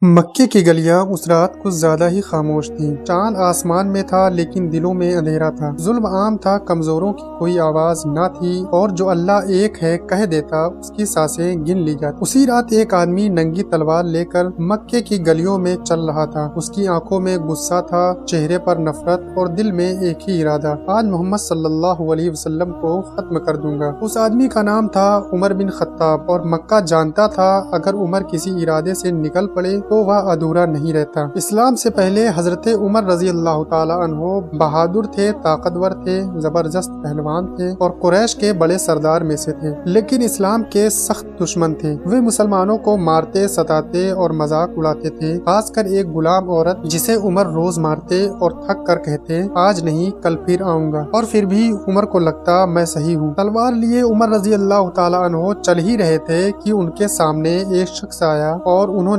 مکے کی گلیاں اس رات کچھ زیادہ ہی خاموش تھیں۔ چاند آسمان میں تھا لیکن دلوں میں اندھیرا تھا۔ ظلم عام تھا، کمزوروں کی کوئی آواز نہ تھی، اور جو اللہ ایک ہے کہہ دیتا اس کی سانسیں گن لی جاتی۔ اسی رات ایک آدمی ننگی تلوار لے کر مکے کی گلیوں میں چل رہا تھا۔ اس کی آنکھوں میں غصہ تھا، چہرے پر نفرت، اور دل میں ایک ہی ارادہ، آج محمد صلی اللہ علیہ وسلم کو ختم کر دوں گا۔ اس آدمی کا نام تھا عمر بن خطاب، اور مکہ جانتا تھا اگر عمر کسی ارادے سے نکل پڑے تو وہ ادھورا نہیں رہتا۔ اسلام سے پہلے حضرت عمر رضی اللہ تعالی عنہ بہادر تھے، طاقتور تھے، زبردست پہلوان تھے، اور قریش کے بڑے سردار میں سے تھے، لیکن اسلام کے سخت دشمن تھے۔ وہ مسلمانوں کو مارتے، ستاتے اور مذاق اڑاتے تھے، خاص کر ایک غلام عورت جسے عمر روز مارتے اور تھک کر کہتے آج نہیں کل پھر آؤں گا، اور پھر بھی عمر کو لگتا میں صحیح ہوں۔ تلوار لیے عمر رضی اللہ تعالی عنہ چل ہی رہے تھے کہ ان کے سامنے ایک شخص آیا اور انہوں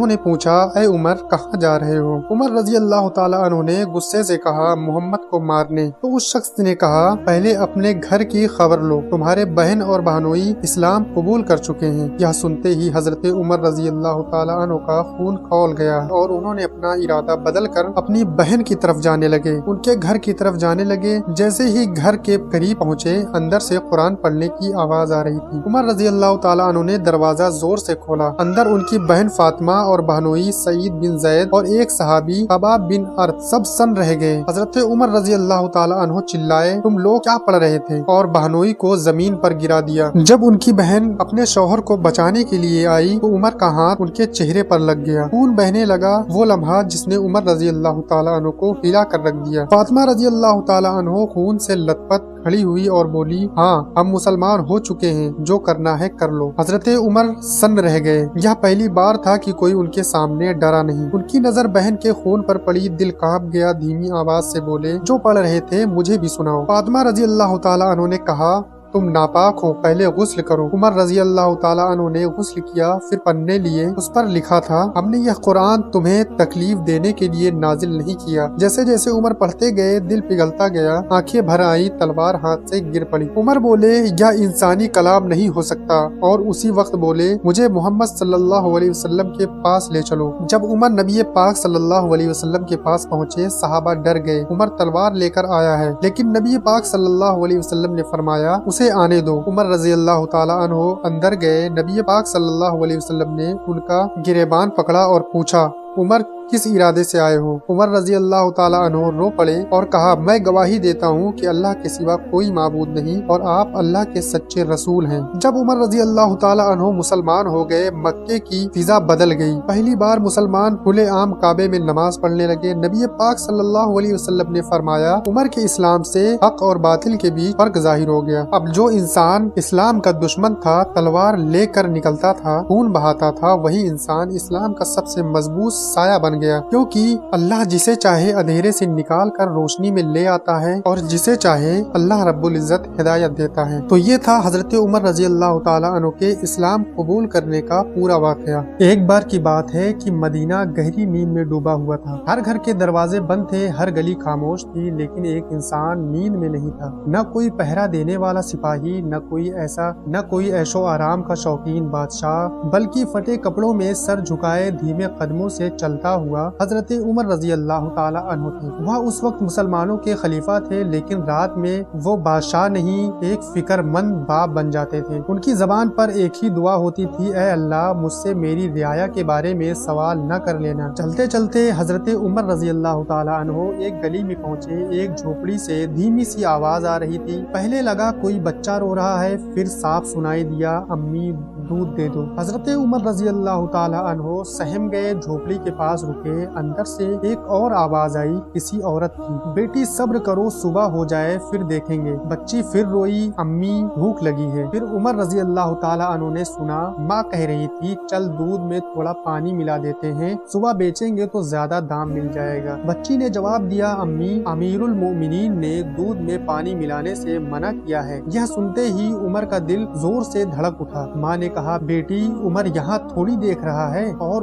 نے پوچھا اے عمر کہاں جا رہے ہو؟ عمر رضی اللہ تعالی عنہ نے غصے سے کہا محمد کو مارنے۔ تو اس شخص نے کہا پہلے اپنے گھر کی خبر لو، تمہارے بہن اور بہنوئی اسلام قبول کر چکے ہیں۔ یہ سنتے ہی حضرت عمر رضی اللہ تعالی عنہ کا خون کھول گیا اور انہوں نے اپنا ارادہ بدل کر اپنی بہن کی طرف جانے لگے، ان کے گھر کی طرف جانے لگے۔ جیسے ہی گھر کے قریب پہنچے اندر سے قرآن پڑھنے کی آواز آ رہی تھی۔ عمر رضی اللہ تعالی عنہ نے دروازہ زور سے کھولا۔ اندر ان کی بہن فاطمہ اور بہنوئی سعید بن زید اور ایک صحابی خباب بن ارد سب سن رہ گئے۔ حضرت عمر رضی اللہ تعالی عنہ چلائے تم لوگ کیا پڑھ رہے تھے، اور بہنوئی کو زمین پر گرا دیا۔ جب ان کی بہن اپنے شوہر کو بچانے کے لیے آئی تو عمر کا ہاتھ ان کے چہرے پر لگ گیا، خون بہنے لگا، وہ لمحہ جس نے عمر رضی اللہ تعالی عنہ کو ہلا کر رکھ دیا۔ فاطمہ رضی اللہ تعالی عنہ خون سے لت پت کھڑی ہوئی اور بولی ہاں ہم مسلمان ہو چکے ہیں، جو کرنا ہے کر لو۔ حضرت عمر سن رہ گئے، یہ پہلی بار تھا کہ کوئی ان کے سامنے ڈرا نہیں۔ ان کی نظر بہن کے خون پر پڑی، دل کانپ گیا، دھیمی آواز سے بولے جو پڑھ رہے تھے مجھے بھی سناؤ۔ فاطمہ رضی اللہ تعالی عنہ نے کہا تم ناپاک ہو، پہلے غسل کرو۔ عمر رضی اللہ تعالی عنہ نے غسل کیا، پھر پڑھنے لیے۔ اس پر لکھا تھا ہم نے یہ قرآن تمہیں تکلیف دینے کے لیے نازل نہیں کیا۔ جیسے جیسے عمر پڑھتے گئے دل پگھلتا گیا، آنکھیں بھر آئی، تلوار ہاتھ سے گر پڑی۔ عمر بولے یہ انسانی کلام نہیں ہو سکتا، اور اسی وقت بولے مجھے محمد صلی اللہ علیہ وسلم کے پاس لے چلو۔ جب عمر نبی پاک صلی اللہ علیہ وسلم کے پاس پہنچے صحابہ ڈر گئے، عمر تلوار لے کر آیا ہے، لیکن نبی پاک صلی اللہ علیہ وسلم نے فرمایا اسے آنے دو۔ عمر رضی اللہ تعالی عنہ اندر گئے، نبی پاک صلی اللہ علیہ وسلم نے ان کا گریبان پکڑا اور پوچھا عمر کس ارادے سے آئے ہو؟ عمر رضی اللہ تعالی عنہ رو پڑے اور کہا میں گواہی دیتا ہوں کہ اللہ کے سوا کوئی معبود نہیں اور آپ اللہ کے سچے رسول ہیں۔ جب عمر رضی اللہ تعالی عنہ مسلمان ہو گئے مکے کی فضا بدل گئی۔ پہلی بار مسلمان کھلے عام کعبے میں نماز پڑھنے لگے۔ نبی پاک صلی اللہ علیہ وسلم نے فرمایا عمر کے اسلام سے حق اور باطل کے بیچ فرق ظاہر ہو گیا۔ اب جو انسان اسلام کا دشمن تھا، تلوار لے کر نکلتا تھا، خون بہاتا تھا، وہی انسان اسلام کا سب سے مضبوط سایہ بن گیا، کیونکہ اللہ جسے چاہے اندھیرے سے نکال کر روشنی میں لے آتا ہے اور جسے چاہے اللہ رب العزت ہدایت دیتا ہے۔ تو یہ تھا حضرت عمر رضی اللہ تعالی عنہ کے اسلام قبول کرنے کا پورا واقعہ۔ ایک بار کی بات ہے کہ مدینہ گہری نیند میں ڈوبا ہوا تھا، ہر گھر کے دروازے بند تھے، ہر گلی خاموش تھی، لیکن ایک انسان نیند میں نہیں تھا، نہ کوئی پہرا دینے والا سپاہی، نہ کوئی عیش و آرام کا شوقین بادشاہ، بلکہ پھٹے کپڑوں میں سر جھکائے دھیمے قدموں سے چلتا ہوا حضرت عمر رضی اللہ تعالی عنہ تھے۔ وہ اس وقت مسلمانوں کے خلیفہ تھے، لیکن رات میں وہ بادشاہ نہیں ایک فکر مند باپ بن جاتے تھے۔ ان کی زبان پر ایک ہی دعا ہوتی تھی اے اللہ مجھ سے میری رعایا کے بارے میں سوال نہ کر لینا۔ چلتے چلتے حضرت عمر رضی اللہ تعالی عنہ ایک گلی میں پہنچے، ایک جھوپڑی سے دھیمی سی آواز آ رہی تھی۔ پہلے لگا کوئی بچہ رو رہا ہے، پھر صاف سنائی دیا امی دودھ دے دو۔ حضرت عمر رضی اللہ تعالی عنہ سہم گئے، جھوپڑی کے پاس رکے، اندر سے ایک اور آواز آئی کسی عورت کی، بیٹی صبر کرو صبح ہو جائے پھر دیکھیں گے۔ بچی پھر روئی امی بھوک لگی ہے۔ پھر عمر رضی اللہ تعالی عنہ نے سنا ماں کہہ رہی تھی چل دودھ میں تھوڑا پانی ملا دیتے ہیں، صبح بیچیں گے تو زیادہ دام مل جائے گا۔ بچی نے جواب دیا امی امیر المومنین نے دودھ میں پانی ملانے سے منع کیا ہے۔ یہ سنتے ہی عمر کا دل زور سے دھڑک اٹھا۔ ماں نے کہا بیٹی عمر یہاں تھوڑی دیکھ رہا ہے، اور